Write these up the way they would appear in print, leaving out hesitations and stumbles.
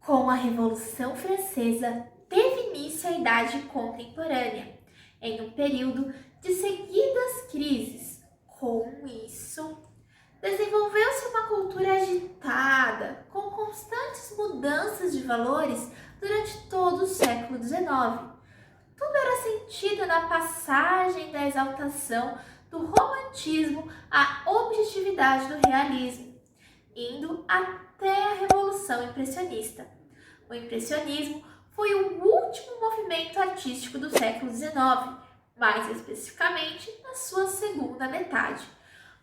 Com a Revolução Francesa, teve início a Idade Contemporânea, em um período de seguidas crises. Com isso, desenvolveu-se uma cultura agitada, com constantes mudanças de valores durante todo o século XIX. Tudo era sentido na passagem da exaltação do romantismo à objetividade do realismo, indo até a Revolução Impressionista. O impressionismo foi o último movimento artístico do século XIX, mais especificamente na sua segunda metade.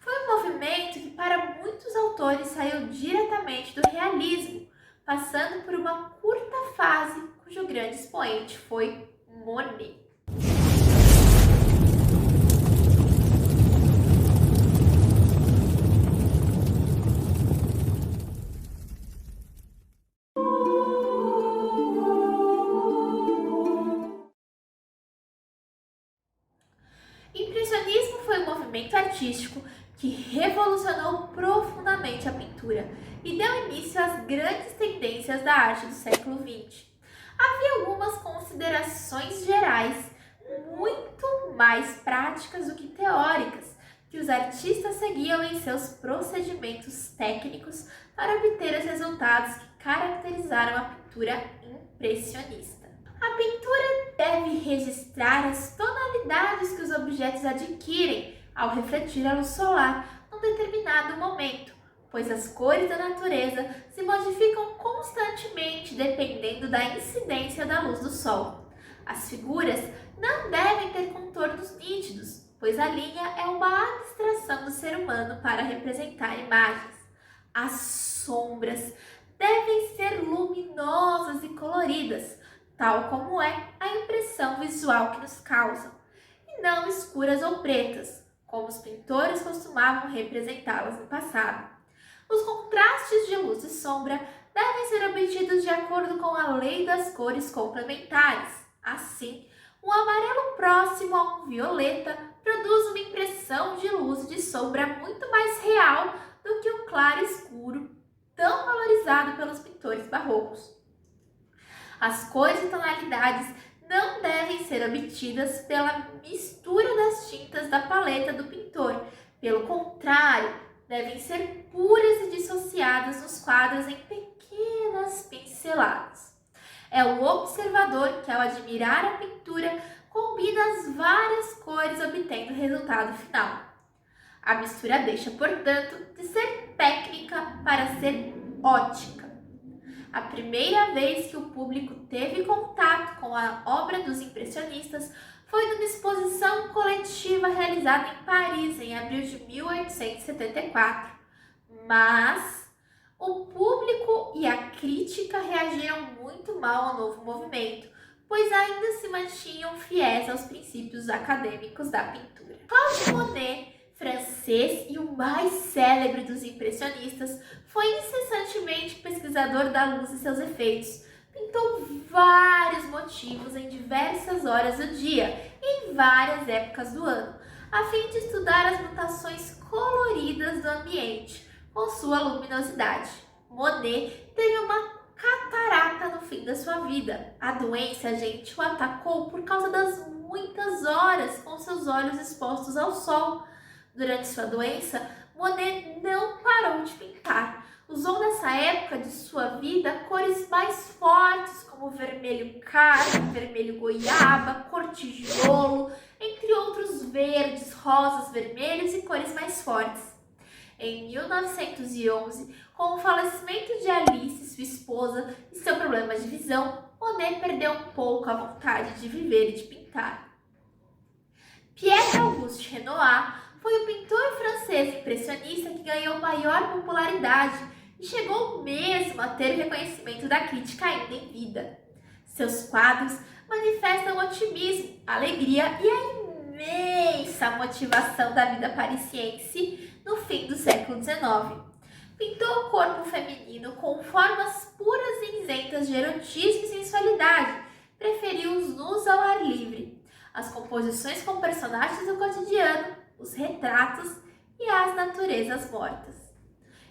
Foi um movimento que para muitos autores saiu diretamente do realismo, passando por uma curta fase cujo grande expoente foi Monet. Impressionismo foi um movimento artístico que revolucionou profundamente a pintura e deu início às grandes tendências da arte do século XX. Havia algumas considerações gerais, muito mais práticas do que teóricas, que os artistas seguiam em seus procedimentos técnicos para obter os resultados que caracterizaram a pintura impressionista. A pintura deve registrar as tonalidades que os objetos adquirem ao refletir a luz solar num determinado momento, pois as cores da natureza se modificam constantemente dependendo da incidência da luz do sol. As figuras não devem ter contornos nítidos, pois a linha é uma abstração do ser humano para representar imagens. As sombras devem ser luminosas e coloridas, tal como é a impressão visual que nos causam, e não escuras ou pretas, como os pintores costumavam representá-las no passado. Os contrastes de luz e sombra devem ser obtidos de acordo com a lei das cores complementares. Assim, um amarelo próximo a um violeta produz uma impressão de luz e de sombra muito mais real do que o claro escuro, tão valorizado pelos pintores barrocos. As cores e tonalidades não devem ser obtidas pela mistura das tintas da paleta do pintor. Pelo contrário, devem ser puras e dissociadas nos quadros em pequenas pinceladas. É o observador que, ao admirar a pintura, combina as várias cores obtendo o resultado final. A mistura deixa, portanto, de ser técnica para ser ótica. A primeira vez que o público teve contato com a obra dos impressionistas foi numa exposição coletiva realizada em Paris em abril de 1874. Mas o público e a crítica reagiram muito mal ao novo movimento, pois ainda se mantinham fiéis aos princípios acadêmicos da pintura. Claude Monet, francês e o mais célebre dos impressionistas, foi incessantemente pesquisador da luz e seus efeitos. Pintou vários motivos em diversas horas do dia e em várias épocas do ano, a fim de estudar as mutações coloridas do ambiente com sua luminosidade. Monet teve uma catarata no fim da sua vida. A doença, gente, o atacou por causa das muitas horas com seus olhos expostos ao sol. Durante sua doença, Monet não parou de pintar. Usou nessa época de sua vida cores mais fortes, como vermelho carne, vermelho goiaba, cor tijolo, entre outros verdes, rosas, vermelhos e cores mais fortes. Em 1911, com o falecimento de Alice, sua esposa, e seu problema de visão, Monet perdeu um pouco a vontade de viver e de pintar. Pierre-Auguste Renoir foi o pintor francês impressionista que ganhou maior popularidade e chegou mesmo a ter reconhecimento da crítica ainda em vida. Seus quadros manifestam otimismo, alegria e a imensa motivação da vida parisiense no fim do século XIX. Pintou o corpo feminino com formas puras e isentas de erotismo e sensualidade, preferiu os nus ao ar livre, as composições com personagens do cotidiano, os retratos e as naturezas mortas.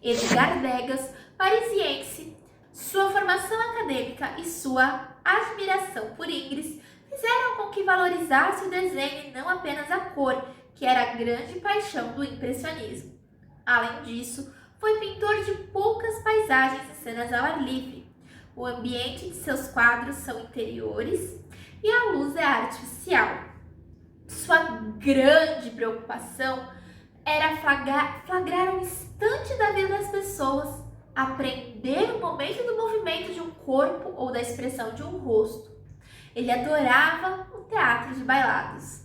Edgar Degas, parisiense, sua formação acadêmica acadêmica e sua admiração por Ingres fizeram com que valorizasse o desenho e não apenas a cor, que era a grande paixão do impressionismo. Além disso, foi pintor de poucas paisagens e cenas ao ar livre. O ambiente de seus quadros são interiores e a luz é artificial. Sua grande preocupação era flagrar um instante da vida das pessoas, aprender o momento do movimento de um corpo ou da expressão de um rosto. Ele adorava o teatro de bailados.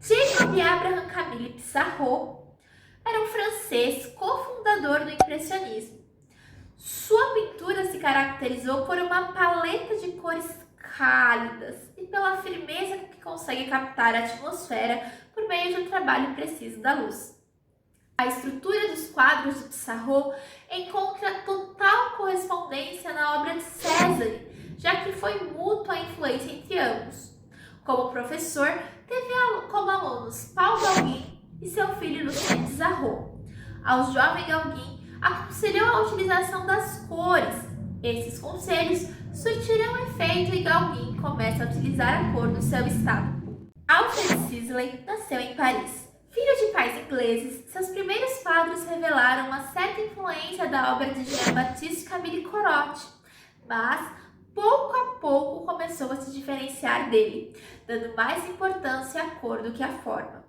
Jacob Abraham Camille Pissarro era um francês cofundador do impressionismo. Sua pintura se caracterizou por uma paleta de cores cálidas e pela firmeza que consegue captar a atmosfera por meio de um trabalho preciso da luz. A estrutura dos quadros de Pissarro encontra total correspondência na obra de Cézanne, já que foi mútua a influência entre ambos. Como professor, teve como alunos Paul Gauguin e seu filho Lucien Pissarro. Ao jovem Gauguin, aconselhou a utilização das cores. Esses conselhos surtirão efeito e Gauguin começa a utilizar a cor no seu estado. Alfred Sisley nasceu em Paris. Filho de pais ingleses, seus primeiros quadros revelaram uma certa influência da obra de Jean-Baptiste Camille Corot, mas pouco a pouco começou a se diferenciar dele, dando mais importância à cor do que à forma.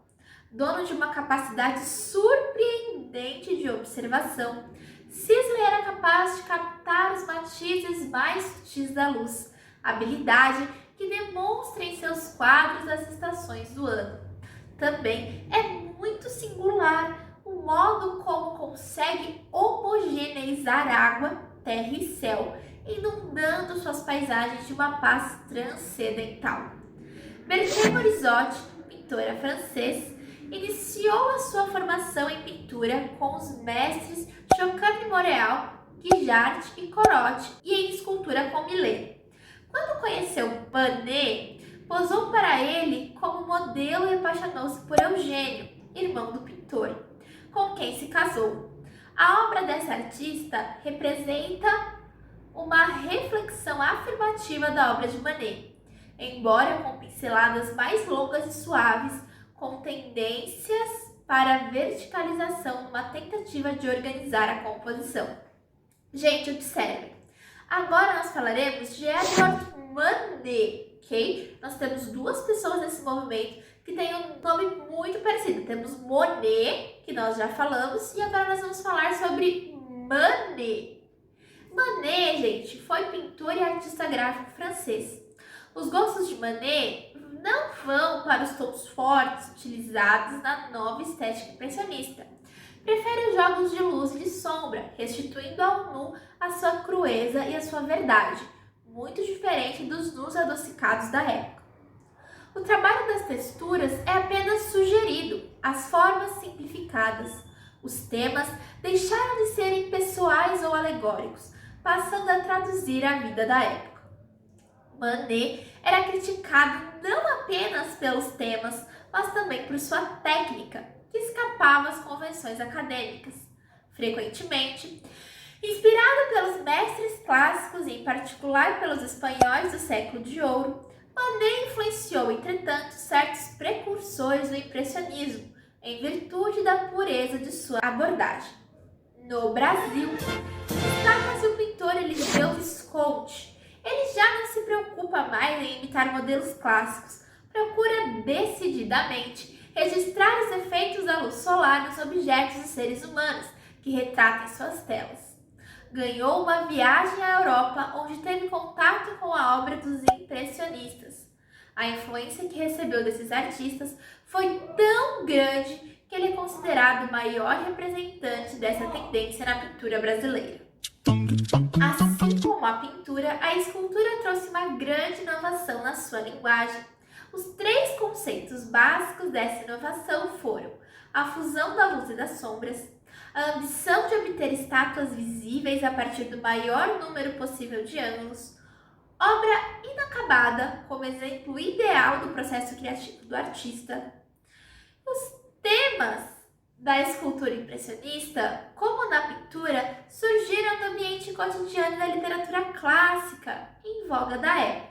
Dono de uma capacidade surpreendente de observação, Sisley era capaz de captar os matizes mais sutis da luz, habilidade que demonstra em seus quadros as estações do ano. Também é muito singular o modo como consegue homogeneizar água, terra e céu, inundando suas paisagens de uma paz transcendental. Bertrand Morisot, pintora francês, iniciou a sua formação em pintura com os mestres Chocane de Montréal, Guijard e Corot e em escultura com Millet. Quando conheceu Manet, posou para ele como modelo e apaixonou-se por Eugênio, irmão do pintor, com quem se casou. A obra dessa artista representa uma reflexão afirmativa da obra de Manet, embora com pinceladas mais longas e suaves, com tendências para a verticalização numa tentativa de organizar a composição. Gente, observe. Agora nós falaremos de Edward Manet, ok? Nós temos duas pessoas nesse movimento que têm um nome muito parecido. Temos Monet, que nós já falamos, e agora nós vamos falar sobre Manet. Manet, gente, foi pintor e artista gráfico francês. Os gostos de Manet não vão para os tons fortes utilizados na nova estética impressionista. Prefere os jogos de luz e de sombra, restituindo ao nu a sua crueza e a sua verdade, muito diferente dos nus adocicados da época. O trabalho das texturas é apenas sugerido, as formas simplificadas. Os temas deixaram de serem pessoais ou alegóricos, passando a traduzir a vida da época. Manet era criticado não apenas pelos temas, mas também por sua técnica, que escapava às convenções acadêmicas. Frequentemente, inspirado pelos mestres clássicos e em particular pelos espanhóis do século de ouro, Manet influenciou, entretanto, certos precursores do impressionismo, em virtude da pureza de sua abordagem. No Brasil, destaca-se o pintor Eliseu Visconti. Ele já não se preocupa mais em imitar modelos clássicos, procura decididamente registrar os efeitos da luz solar nos objetos e seres humanos que retrata em suas telas. Ganhou uma viagem à Europa, onde teve contato com a obra dos impressionistas. A influência que recebeu desses artistas foi tão grande que ele é considerado o maior representante dessa tendência na pintura brasileira. Assim como a pintura, a escultura trouxe uma grande inovação na sua linguagem. Os três conceitos básicos dessa inovação foram a fusão da luz e das sombras, a ambição de obter estátuas visíveis a partir do maior número possível de ângulos, obra inacabada como exemplo ideal do processo criativo do artista. Os temas Da escultura impressionista, como na pintura, surgiram no ambiente cotidiano da literatura clássica, em voga da época.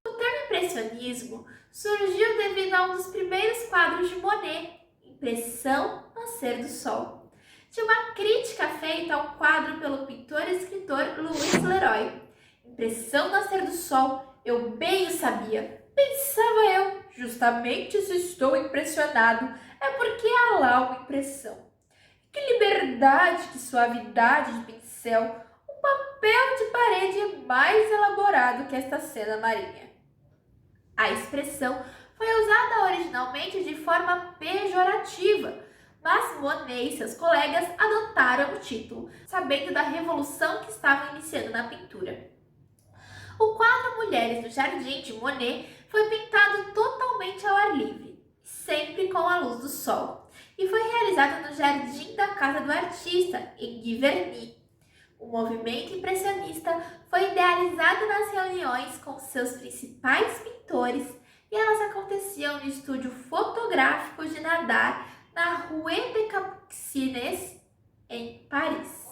O termo impressionismo surgiu devido a um dos primeiros quadros de Monet, Impressão Nascer do Sol, de uma crítica feita ao quadro pelo pintor e escritor Louis Leroy. Impressão Nascer do Sol, eu bem o sabia, pensava eu, justamente se estou impressionado, é porque há lá uma impressão. Que liberdade, que suavidade de pincel, um papel de parede é mais elaborado que esta cena marinha. A expressão foi usada originalmente de forma pejorativa, mas Monet e seus colegas adotaram o título, sabendo da revolução que estava iniciando na pintura. O quadro Mulheres no Jardim, de Monet, foi pintado totalmente ao ar livre, sempre com a luz do sol, e foi realizado no Jardim da Casa do Artista, em Giverny. O movimento impressionista foi idealizado nas reuniões com seus principais pintores e elas aconteciam no estúdio fotográfico de Nadar, na Rue des Capucines, em Paris.